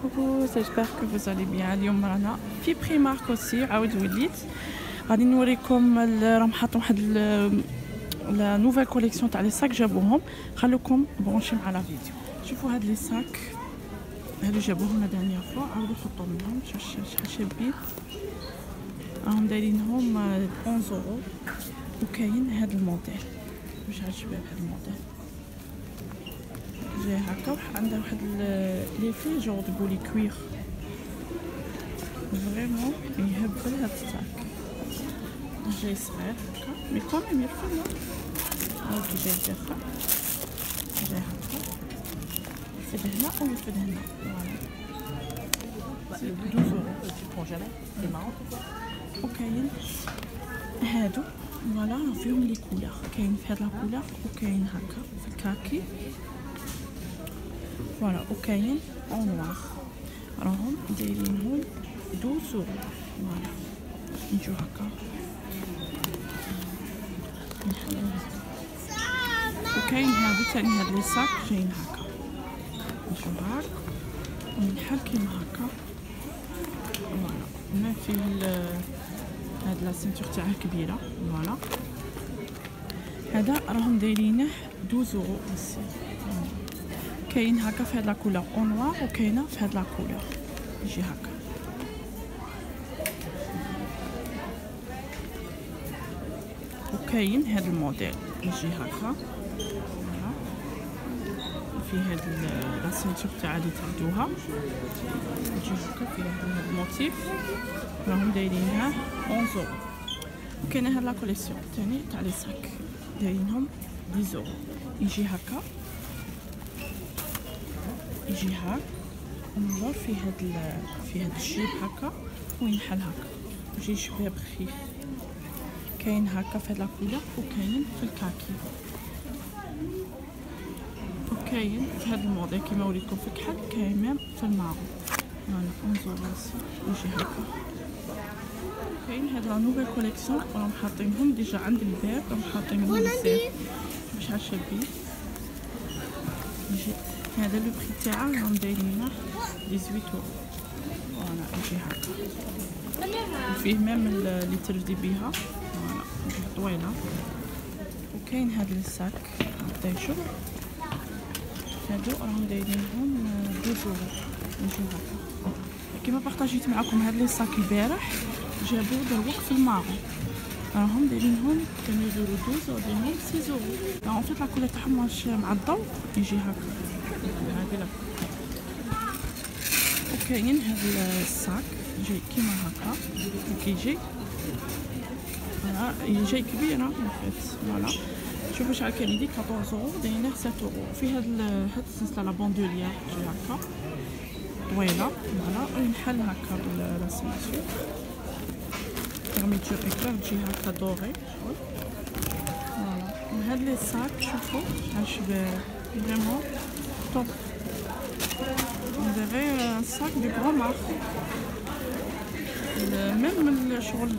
coucou, j'espère que vous allez bien. اليوم رانا في بريمارك اوسي عاود وليت غادي نوريكم راهم حاطين واحد لا نوفيل كوليكسيون تاع لي ساك جابوهم. خلوكم برونشي مع لا فيديو. شوفوا هاد لي ساك هادو جابوهم لا دانيير فوا، عاودوا حطوا منهم شحال شابين، راهم دايرينهم 11 اورو. وكاين هاد الموديل واش عاد شباب، هاد الموديل جاي هكا عندها واحد لي في جور تقولي كوير، فريمون يهبل هاد الساك. جاي صغير هكا مي كوميم يرفد، هاكي جاي دافع، جاي هكا يفد هنا او يفد هنا. فوالا 12 اورو. وكاين هادو فوالا فيهم لي كولور، كاين في هاد لا كولور وكاين هكا في الكاكي فوالا، وكاين اون نوار راهم دايرينهم 12 اورو. فوالا نجيو هكا وكاين هادو تاني، هاد لي ساك جايين هكا، نجيو هاك ونحل كيما هكا. فوالا هنا فيه هاد لا سينتور تاعه كبيره. فوالا هذا راهم دايرينه 12 اورو بس. كاين هكا في هاد لا كولور اون نوار وكاينه في هاد لا كولور يجي هكا. وكاين هاد الموديل يجي هكا، فوالا في هاد لا سينتور تاع اللي تاخدوها يجي هكا فيها هاد الموتيف، راهم دايرينها 11 اورو. وكاينه هاد لا كوليكسيون تاني تاع لي ساك دايرينهم 10 اورو. يجي هكا، يجي هاك ونور في هاد الجيب هكا وينحل هكا، يجي شباب خفيف. كاين هكا في هاد لا كولور وكاين في الكاكي، وكاين في هاد الموديل كيما وريتكم في الكحل، كاين ميم في المارون. فوالا 11 اورو يجي هكا. كاين هاد لا نوفيل كوليكسيون راهم حاطينهم ديجا عند الباب، راهم حاطينهم بزاف شحال شابين. يجي هذا لو بري تاعه راهم دايرينه 18 اورو. فوالا يجي هكا وفيه ميم اللي ترفدي بيها، فوالا يجي طويله. وكاين هاد لي ساك دايشو هادو راهم دايرينهم 12 اورو يجي هكا. كيما بارطاجيت معكم هاد لي ساك البارح جابو دروك في المارون، راهم دايرينهم كانوا يديروا 12 ودايرينهم 6 اورو. اون فيت لا كولور تاعهم واش مع الضوء يجي هكا هادي لا. وكاين هاد الساك جاي كيما هكا كيجي، فوالا جاي كبيره ان فيت. فوالا شوفوا شحال كان يدير 14 اورو، دايرينه 7 اورو. في هاد السلسله لا بوندوليير جاي هكا طويله، فوالا وينحل هكا بلا سينسيو. فيرميتور اكرار تجي هكا دوري شغل. فوالا هاد لي ساك شوفوا شحال شباب، فريمون توب. On dirait un sac de grand marque. Même شغل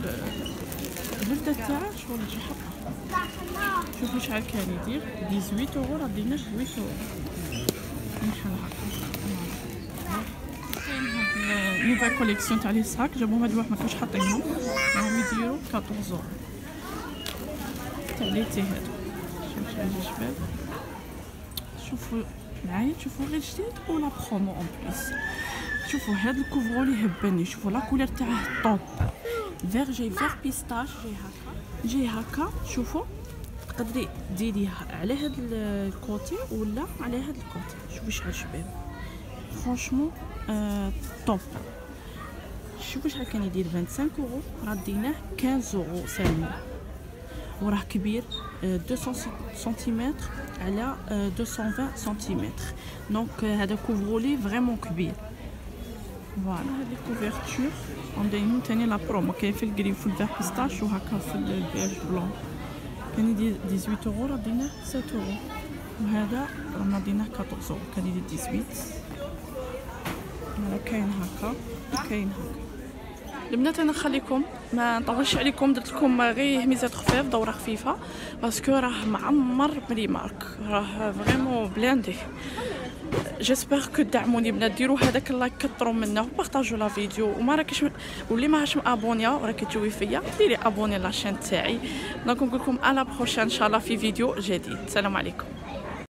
البلدة تاعه شغل تجي حقه. شوفوا شحال كان يدير 18 اورو، راه دينا 8 اورو. نحل هكا. كاين هاد نوفيل كوليكسيون تاع لي ساك جابوهم هاد الواحد مكانوش حاطينهم، راهم يديروا 14 اورو تاع ليتي هادو. شوفوا شحال شباب، شوفوا معايا، شوفوا غير جديد ولا برومو اون بليس. شوفوا هاد الكوفرول يهبني، شوفوا لا كولور تاعه طوب، فيغ جاي فيغ بيستاش جاي هكا. شوفوا تقدري ديريه على هاد الكوتي ولا على هاد الكوتي. شوفوا شحال شباب، فرانشمون طوب. شوفوا شحال كان يدير 25 اورو، راه ديناه 15 اورو سالمون. وراه كبير 200 سنتيمتر على 220 سنتيمتر، دونك هذا كوفرولي فريمون كبير. فوالا هاد لي كوفرتور عندهم تاني لا برومو، كاين في الكريم في الفيغ بيستاش وهكا في البيج بلون. كان يدير 18 اورو، راه ديناه 7 اورو. وهذا رانا ديناه 14 اورو، كان يدير 18. فوالا كاين هكا وكاين هكا. البنات انا نخليكم ما نطولش عليكم، درت لكم غير هميزات خفاف، دوره خفيفه باسكو راه معمر بريمارك، راه فريمون بلاندي. جيسبر كو دعموني بنات، ديروا هذاك اللايك كثروا منه وبارطاجوا لا فيديو، وما راكش واللي ما عادش مابونيا وراكي تجوي فيا ديري ابوني لاشين تاعي. دونك نقول لكم على بروشين ان شاء الله في فيديو جديد. السلام عليكم.